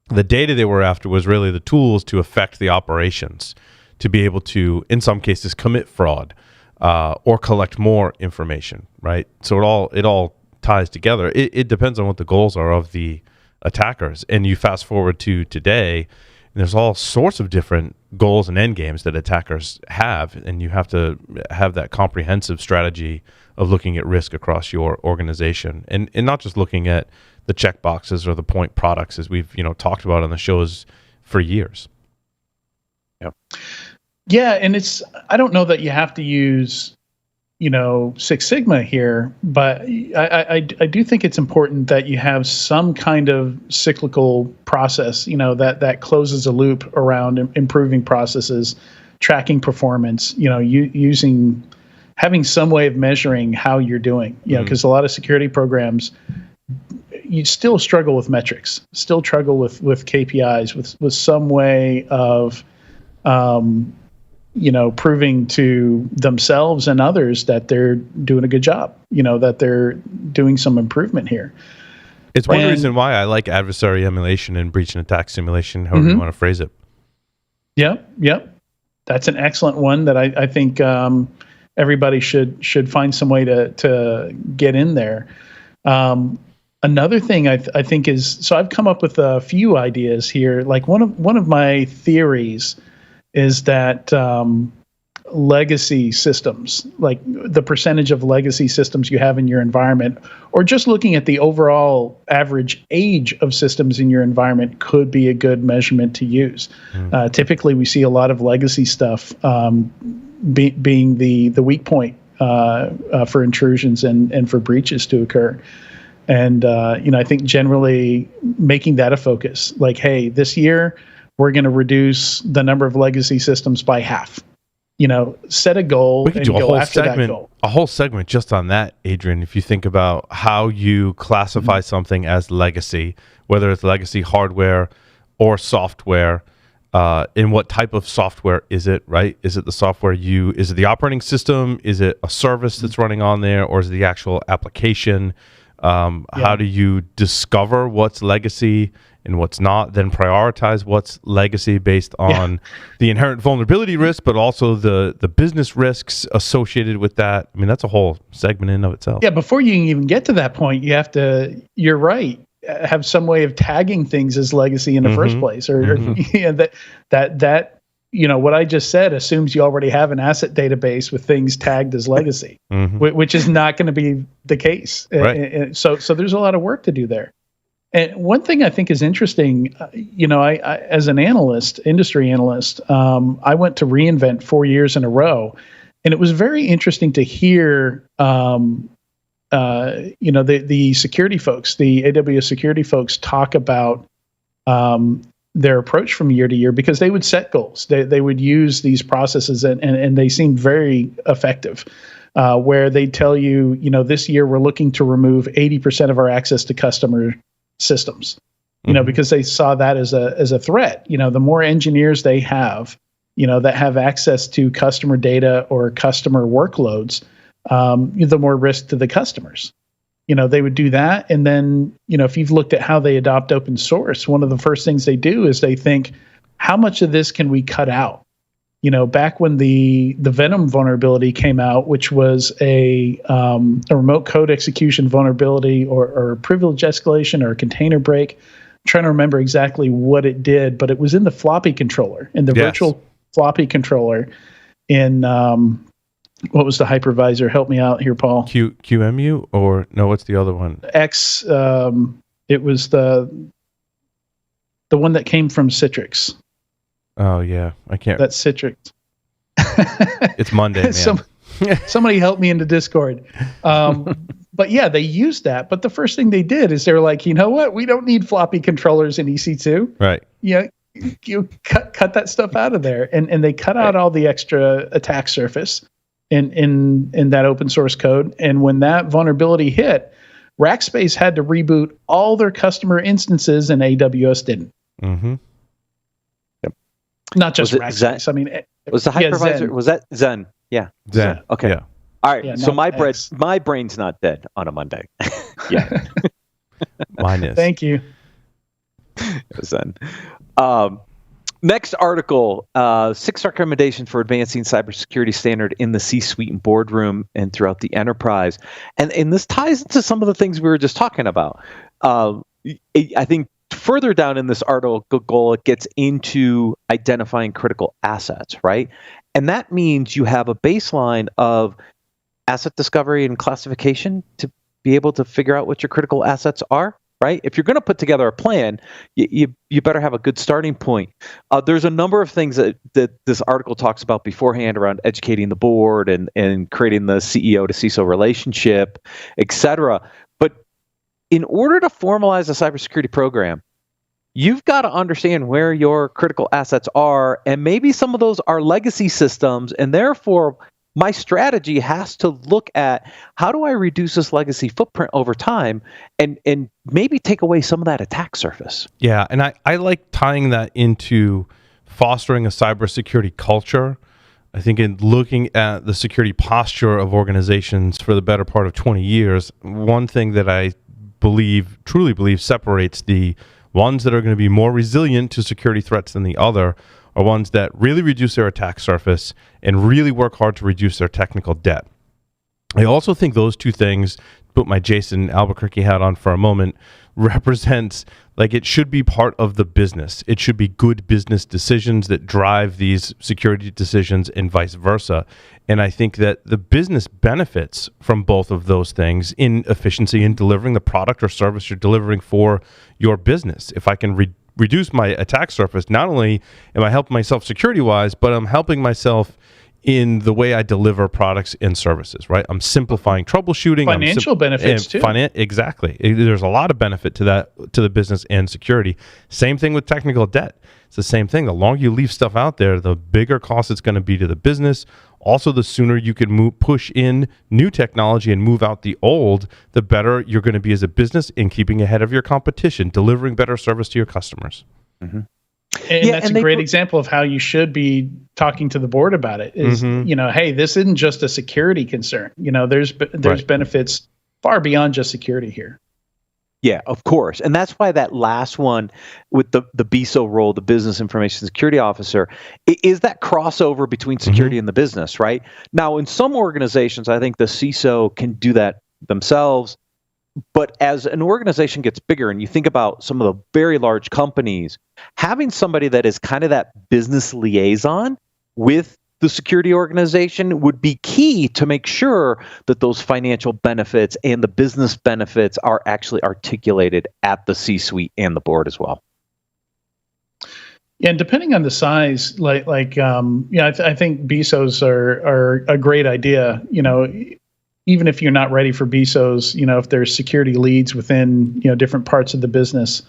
the data they were after was really the tools to affect the operations, to be able to, in some cases, commit fraud or collect more information, right? So it all ties together. It depends on what the goals are of the attackers. And you fast forward to today, and there's all sorts of different goals and end games that attackers have, and you have to have that comprehensive strategy of looking at risk across your organization, and not just looking at the check boxes or the point products, as we've talked about on the shows for years. Yeah, and I don't know that you have to use Six Sigma here, but I do think it's important that you have some kind of cyclical process, that closes a loop around improving processes, tracking performance, having some way of measuring how you're doing, because a lot of security programs, you still struggle with metrics, still struggle with KPIs, with some way of, proving to themselves and others that they're doing a good job, that they're doing some improvement here. It's one reason why I like adversary emulation and breach and attack simulation, however you want to phrase it. Yep. That's an excellent one that I think everybody should find some way to get in there. Another thing I think is, so I've come up with a few ideas here. Like one of my theories is that legacy systems, like the percentage of legacy systems you have in your environment, or just looking at the overall average age of systems in your environment, could be a good measurement to use. Typically, we see a lot of legacy stuff being the weak point for intrusions and for breaches to occur. And I think generally making that a focus, like, hey, this year we're going to reduce the number of legacy systems by half. Set a goal and go after that goal. A whole segment just on that, Adrian. If you think about how you classify something as legacy, whether it's legacy hardware or software, in what type of software is it, right? Is it the software is it the operating system? Is it a service that's running on there, or is it the actual application? How do you discover what's legacy and what's not, then prioritize what's legacy based on the inherent vulnerability risk, but also the business risks associated with that? I mean, that's a whole segment in and of itself. Yeah, before you can even get to that point, you have to, you're right, have some way of tagging things as legacy in the first place. Or that what I just said assumes you already have an asset database with things tagged as legacy, which is not going to be the case. Right. So there's a lot of work to do there. And one thing I think is interesting, I as an analyst, industry analyst, I went to reInvent 4 years in a row, and it was very interesting to hear, the security folks, the AWS security folks, talk about their approach from year to year, because they would set goals. They would use these processes, and they seemed very effective. Where they tell you, this year we're looking to remove 80% of our access to customer systems, because they saw that as a threat. The more engineers they have, that have access to customer data or customer workloads, the more risk to the customers. They would do that. And then, if you've looked at how they adopt open source, one of the first things they do is they think, how much of this can we cut out? Back when the Venom vulnerability came out, which was a remote code execution vulnerability or privilege escalation or a container break. I'm trying to remember exactly what it did, but it was in the floppy controller, in the virtual floppy controller in, what was the hypervisor? Help me out here, Paul. QEMU, or no, what's the other one? X, it was the one that came from Citrix. Oh yeah, I can't. That's Citrix. It's Monday, man. Somebody help me into Discord. But yeah, they used that. But the first thing they did is they were like, you know what? We don't need floppy controllers in EC2. Right. You cut that stuff out of there, and they cut out all the extra attack surface in that open source code. And when that vulnerability hit, Rackspace had to reboot all their customer instances, and AWS didn't. Not just Rackspace. Zen? I mean, was the hypervisor? Was that Zen? Yeah. Zen. Okay. Yeah. All right. Yeah, so X. my brain's not dead on a Monday. Yeah. Mine is. Thank you. Zen. Next article: 6 recommendations for advancing cybersecurity standard in the C-suite and boardroom and throughout the enterprise. And this ties into some of the things we were just talking about. I think further down in this article, it gets into identifying critical assets, right? And that means you have a baseline of asset discovery and classification to be able to figure out what your critical assets are, right? If you're going to put together a plan, you better have a good starting point. There's a number of things that this article talks about beforehand around educating the board and creating the CEO to CISO relationship, et cetera. But in order to formalize a cybersecurity program, you've got to understand where your critical assets are, and maybe some of those are legacy systems, and therefore my strategy has to look at how do I reduce this legacy footprint over time and maybe take away some of that attack surface. Yeah, and I like tying that into fostering a cybersecurity culture. I think in looking at the security posture of organizations for the better part of 20 years, one thing that I truly believe separates the ones that are going to be more resilient to security threats than the other are ones that really reduce their attack surface and really work hard to reduce their technical debt. I also think those two things, put my Jason Albuquerque hat on for a moment, represents like it should be part of the business. It should be good business decisions that drive these security decisions and vice versa. And I think that the business benefits from both of those things in efficiency in delivering the product or service you're delivering for your business. If I can reduce my attack surface, not only am I helping myself security-wise, but I'm helping myself in the way I deliver products and services, right? I'm simplifying troubleshooting. Financial benefits too. Exactly. There's a lot of benefit to that, to the business and security. Same thing with technical debt. It's the same thing. The longer you leave stuff out there, the bigger cost it's going to be to the business. Also, the sooner you can push in new technology and move out the old, the better you're going to be as a business in keeping ahead of your competition, delivering better service to your customers. Mm-hmm. And that's a great example of how you should be talking to the board about it is, hey, this isn't just a security concern. There's right. benefits far beyond just security here. Yeah, of course. And that's why that last one with the BISO role, the Business Information Security Officer, is that crossover between security and the business, right? Now, in some organizations, I think the CISO can do that themselves. But as an organization gets bigger and you think about some of the very large companies, having somebody that is kind of that business liaison with the security organization would be key to make sure that those financial benefits and the business benefits are actually articulated at the C-suite and the board as well. Yeah, and depending on the size, I think BISOs are a great idea. Even if you're not ready for BISOs, if there's security leads within, different parts of the business,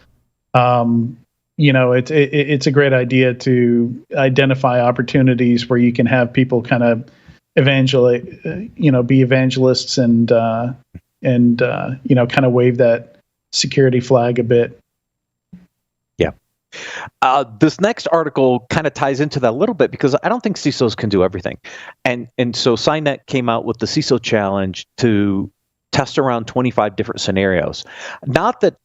it's a great idea to identify opportunities where you can have people kind of be evangelists and kind of wave that security flag a bit. Yeah. This next article kind of ties into that a little bit because I don't think CISOs can do everything. And so CyNet came out with the CISO challenge to test around 25 different scenarios. Not that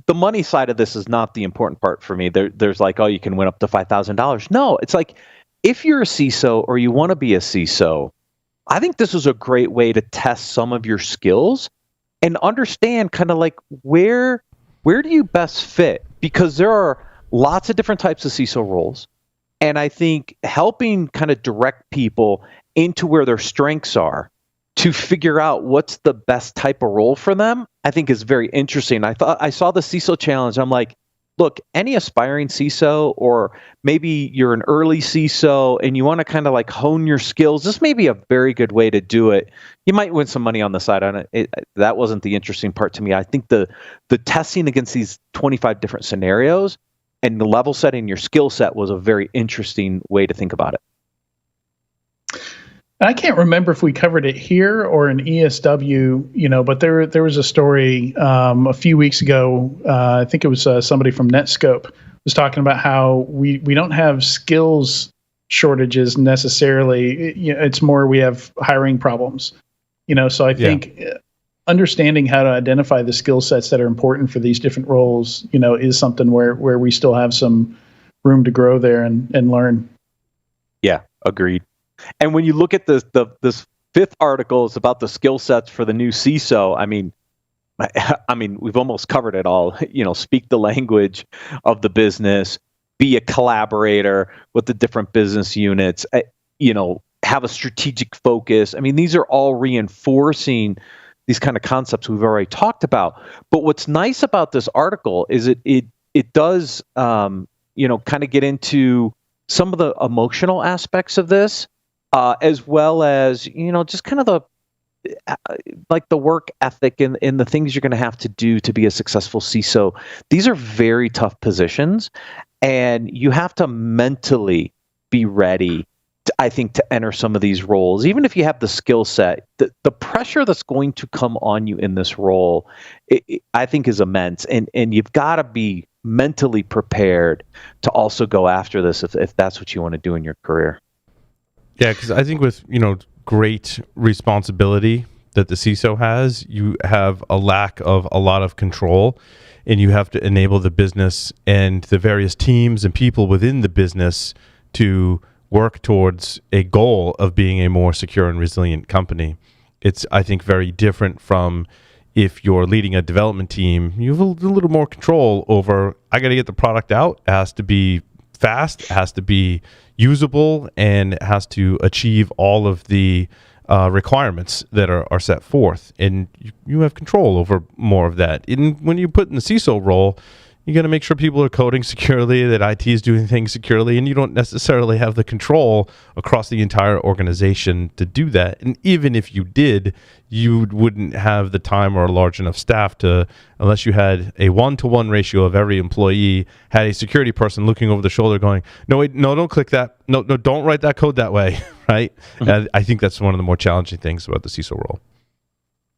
the money side of this is not the important part for me. There's like, you can win up to $5,000. No, it's like if you're a CISO or you want to be a CISO, I think this is a great way to test some of your skills and understand kind of like where do you best fit? Because there are lots of different types of CISO roles. And I think helping kind of direct people into where their strengths are to figure out what's the best type of role for them, I think is very interesting. I saw the CISO challenge. I'm like, look, any aspiring CISO, or maybe you're an early CISO and you want to kind of like hone your skills, this may be a very good way to do it. You might win some money on the side on it. That wasn't the interesting part to me. I think the testing against these 25 different scenarios and the level setting your skill set was a very interesting way to think about it. I can't remember if we covered it here or in ESW, but there was a story a few weeks ago. I think it was somebody from Netscope was talking about how we don't have skills shortages necessarily. It's more we have hiring problems. So I think understanding how to identify the skill sets that are important for these different roles, is something where we still have some room to grow there and learn. Yeah, agreed. And when you look at this fifth article, it's about the skill sets for the new CISO. I mean, I mean, we've almost covered it all. Speak the language of the business, be a collaborator with the different business units, have a strategic focus. I mean, these are all reinforcing these kind of concepts we've already talked about. But what's nice about this article is it does, kind of get into some of the emotional aspects of this, as well as, just kind of the work ethic and the things you're going to have to do to be a successful CISO. These are very tough positions, and you have to mentally be ready, I think, to enter some of these roles. Even if you have the skill set, the pressure that's going to come on you in this role, I think, is immense. And you've got to be mentally prepared to also go after this if that's what you want to do in your career. Yeah, because I think with, great responsibility that the CISO has, you have a lack of a lot of control, and you have to enable the business and the various teams and people within the business to work towards a goal of being a more secure and resilient company. It's, I think, very different from if you're leading a development team. You have a little more control over, I got to get the product out. It has to be fast, it has to be usable, and it has to achieve all of the requirements that are set forth. And you have control over more of that. When you put in the CISO role, you got to make sure people are coding securely, that IT is doing things securely, and you don't necessarily have the control across the entire organization to do that. And even if you did, you wouldn't have the time or a large enough staff to, unless you had a 1-to-1 ratio of every employee, had a security person looking over the shoulder going, no, wait, no, don't click that. No, don't write that code that way, right? Mm-hmm. I think that's one of the more challenging things about the CISO role.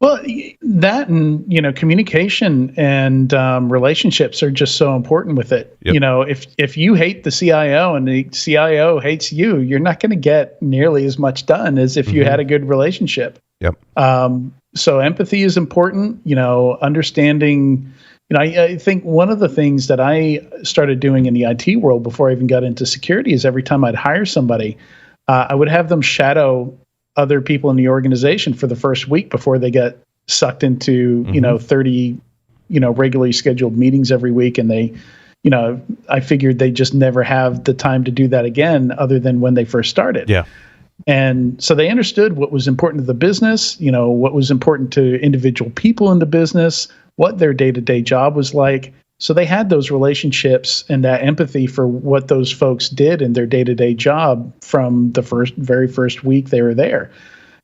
Well, that and, communication and relationships are just so important with it. Yep. If you hate the CIO and the CIO hates you, you're not going to get nearly as much done as if you had a good relationship. Yep. So empathy is important, understanding. I think one of the things that I started doing in the IT world before I even got into security is every time I'd hire somebody, I would have them shadow other people in the organization for the first week before they get sucked into, 30, regularly scheduled meetings every week. And they, I figured they just never have the time to do that again, other than when they first started. Yeah. And so they understood what was important to the business, what was important to individual people in the business, what their day-to-day job was like. So they had those relationships and that empathy for what those folks did in their day-to-day job from the very first week they were there.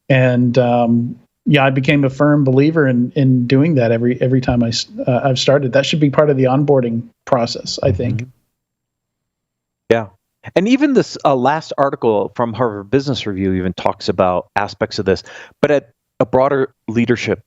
And I became a firm believer in doing that every time I've started. That should be part of the onboarding process, I think. Yeah. And even this last article from Harvard Business Review even talks about aspects of this, but at a broader leadership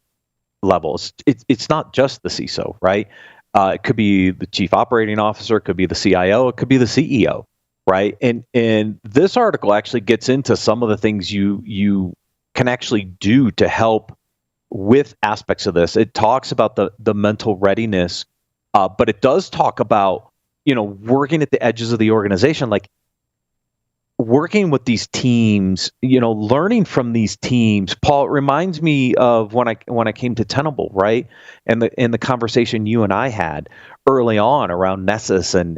level. It's not just the CISO, right? It could be the chief operating officer, it could be the CIO, it could be the CEO, right? And this article actually gets into some of the things you can actually do to help with aspects of this. It talks about the mental readiness, but it does talk about, working at the edges of the organization, like working with these teams, learning from these teams. Paul, it reminds me of when I came to Tenable, right? And the conversation you and I had early on around Nessus and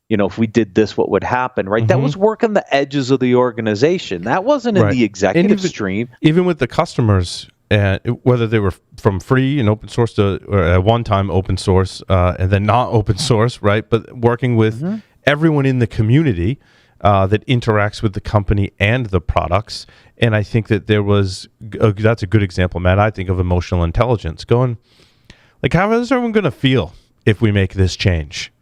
if we did this, what would happen, right? Mm-hmm. That was working the edges of the organization. That wasn't in the executive stream. Even with the customers, whether they were from free and open source to at one time open source and then not open source, right? But working with everyone in the community that interacts with the company and the products. And I think that that's a good example, Matt, I think, of emotional intelligence. Going, like, how is everyone going to feel if we make this change?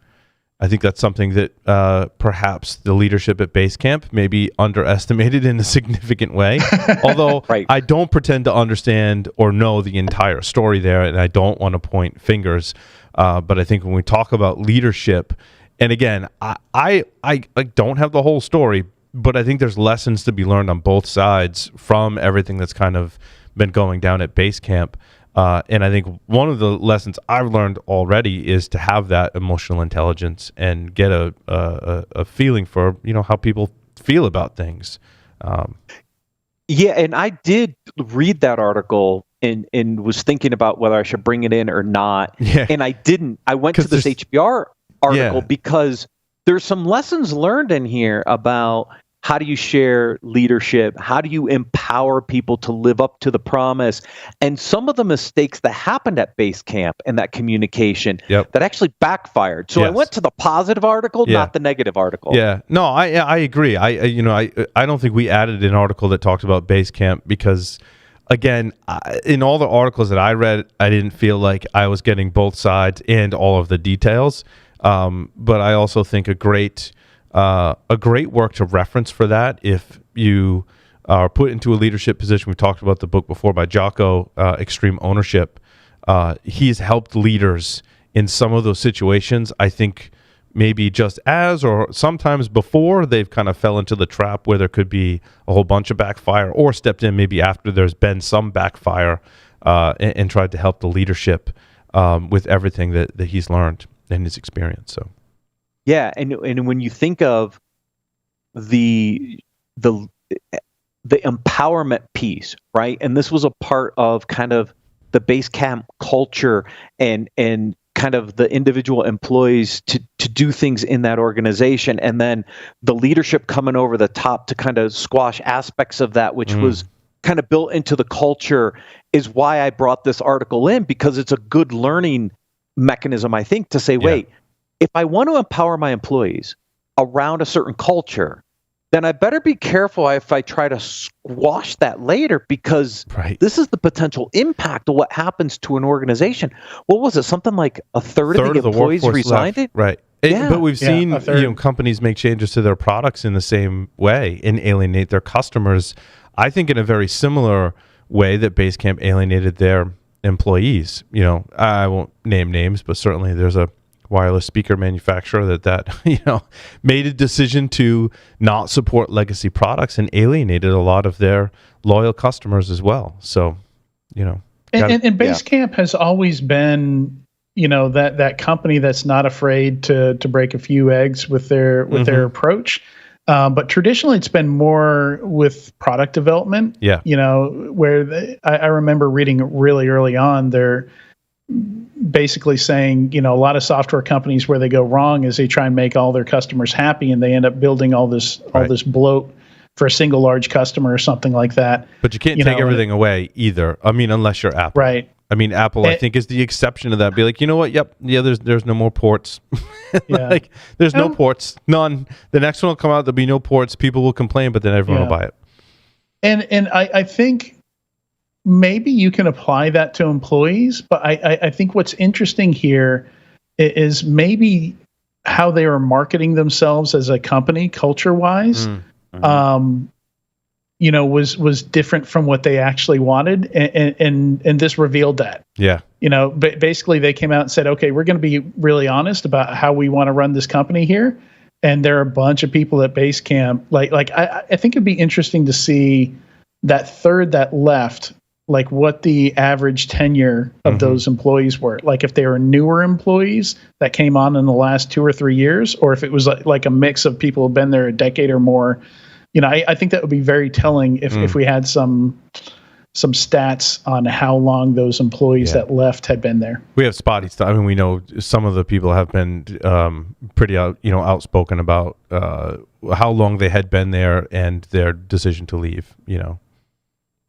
I think that's something that perhaps the leadership at Basecamp maybe underestimated in a significant way. Although I don't pretend to understand or know the entire story there, and I don't want to point fingers. But I think when we talk about leadership, and again, I don't have the whole story, but I think there's lessons to be learned on both sides from everything that's kind of been going down at Basecamp. And I think one of the lessons I've learned already is to have that emotional intelligence and get a feeling for, how people feel about things. Yeah, and I did read that article and was thinking about whether I should bring it in or not. Yeah. And I didn't. I went to this HBR article because there's some lessons learned in here about how do you share leadership? How do you empower people to live up to the promise? And some of the mistakes that happened at base camp and that communication that actually backfired. So I went to the positive article, not the negative article. Yeah, no, I agree. I don't think we added an article that talked about base camp because, again, in all the articles that I read, I didn't feel like I was getting both sides and all of the details. But I also think a great work to reference for that if you are put into a leadership position. We talked about the book before by Jocko, Extreme Ownership. He's helped leaders in some of those situations. I think maybe just as or sometimes before they've kind of fell into the trap where there could be a whole bunch of backfire, or stepped in maybe after there's been some backfire and tried to help the leadership with everything that he's learned and his experience. So. Yeah, and when you think of the empowerment piece, right? And this was a part of kind of the base camp culture and kind of the individual employees to do things in that organization, and then the leadership coming over the top to kind of squash aspects of that, which was kind of built into the culture, is why I brought this article in, because it's a good learning mechanism, I think, to say, wait, if I want to empower my employees around a certain culture, then I better be careful if I try to squash that later, because this is the potential impact of what happens to an organization. What was it? Something like a third of the employees resigned it? Right. But we've seen companies make changes to their products in the same way and alienate their customers. I think in a very similar way that Basecamp alienated their employees. I won't name names, but certainly there's a wireless speaker manufacturer that made a decision to not support legacy products and alienated a lot of their loyal customers as well. So, and Basecamp has always been, that company that's not afraid to break a few eggs with their approach. But traditionally, it's been more with product development. Yeah, where I remember reading really early on, they're basically saying, a lot of software companies where they go wrong is they try and make all their customers happy, and they end up building all this bloat for a single large customer or something like that. But you can't take everything away either. I mean, unless you're Apple, right? I mean, Apple, I think, is the exception to that. Be like, you know what? There's no more ports. There's no ports, none. The next one will come out. There'll be no ports. People will complain, but then everyone will buy it. And I think maybe you can apply that to employees, but I think what's interesting here is maybe how they are marketing themselves as a company, culture-wise. Was different from what they actually wanted, and this revealed that. Yeah. Basically they came out and said, okay, we're going to be really honest about how we want to run this company here. And there are a bunch of people at Basecamp. I think it'd be interesting to see that third that left, like what the average tenure of those employees were. Like if they were newer employees that came on in the last 2 or 3 years, or if it was like a mix of people who've been there a decade or more. I think that would be very telling if we had some stats on how long those employees that left had been there. We have spotty stuff. I mean, we know some of the people have been pretty outspoken about how long they had been there and their decision to leave.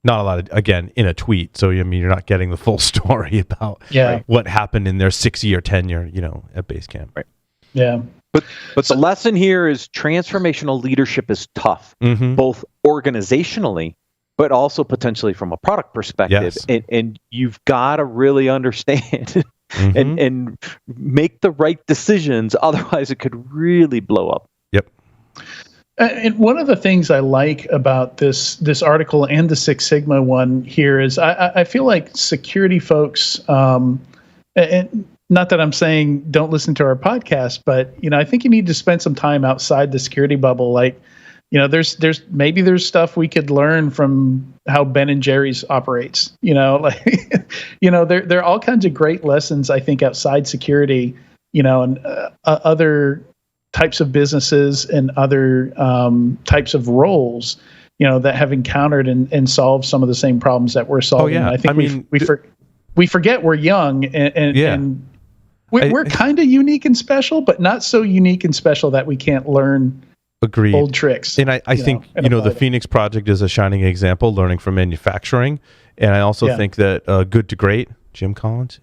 Not a lot of, again, in a tweet. So, you're not getting the full story about what happened in their 6-year tenure, at Basecamp. Right. Yeah. But the lesson here is transformational leadership is tough, both organizationally, but also potentially from a product perspective. Yes. And you've got to really understand and make the right decisions. Otherwise, it could really blow up. Yep. And one of the things I like about this article and the Six Sigma one here is I feel like security folks, and not that I'm saying don't listen to our podcast, but I think you need to spend some time outside the security bubble. Like, there's stuff we could learn from how Ben and Jerry's operates. There are all kinds of great lessons I think outside security. And other types of businesses and other types of roles. that have encountered and solved some of the same problems that we're solving. yeah. I think we forget we're young and we're kind of unique and special, but not so unique and special that we can't learn old tricks. And I think the Phoenix Project is a shining example, learning from manufacturing. And I also think that Good to Great, Jim Collins,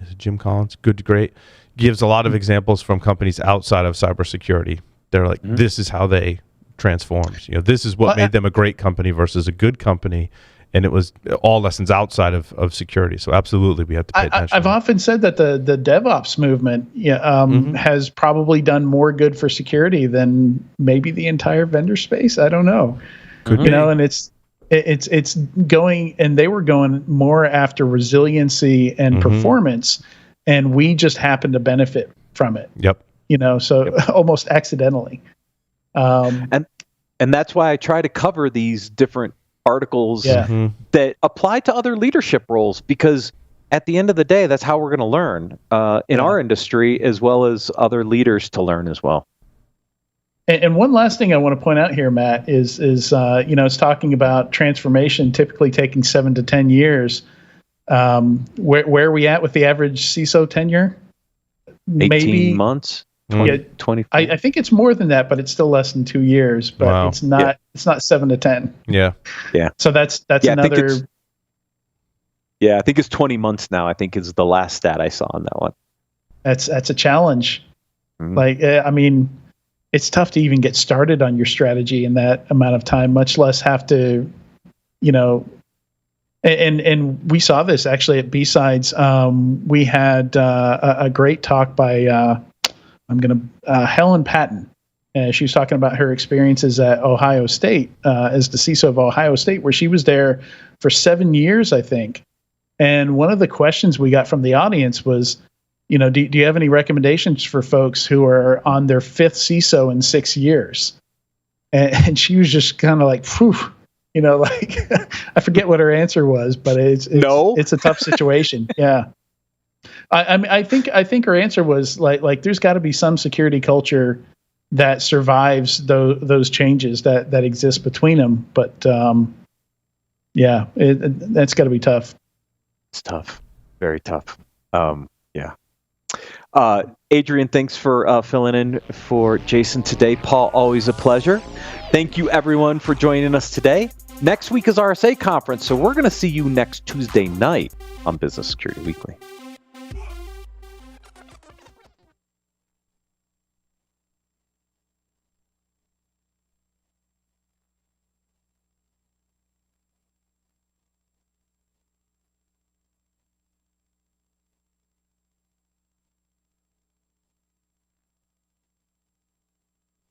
Good to Great, gives a lot of examples from companies outside of cybersecurity. They're like, this is how they transformed. This is what made them a great company versus a good company. And it was all lessons outside of security. So absolutely, we have to pay attention. I've often said that the DevOps movement has probably done more good for security than maybe the entire vendor space. I don't know. Could be. And it's going, and they were going more after resiliency and performance, and we just happen to benefit from it. Yep. So almost accidentally. And that's why I try to cover these different articles that apply to other leadership roles, because at the end of the day, that's how we're going to learn in our industry, as well as other leaders to learn as well. And one last thing I want to point out here, Matt, is it's talking about transformation typically taking 7 to 10 years. Where are we at with the average CISO tenure? 18 months. 20. I think it's more than that, but it's still less than 2 years. But it's not. Yeah. It's not 7 to 10. Yeah. So that's another. I think it's 20 months now. I think is the last stat I saw on that one. That's a challenge. Mm-hmm. It's tough to even get started on your strategy in that amount of time, much less have to, And we saw this actually at B-Sides. We had a great talk by Helen Patton. She was talking about her experiences at Ohio State as the CISO of Ohio State, where she was there for 7 years, I think. And one of the questions we got from the audience was, do you have any recommendations for folks who are on their 5th CISO in 6 years? And she was just kind of like, phew. I forget what her answer was, but it's a tough situation. Yeah. I think her answer was like there's got to be some security culture that survives those changes that exist between them. But that's got to be tough. It's tough, very tough. Adrian, thanks for filling in for Jason today. Paul, always a pleasure. Thank you, everyone, for joining us today. Next week is RSA Conference, so we're going to see you next Tuesday night on Business Security Weekly.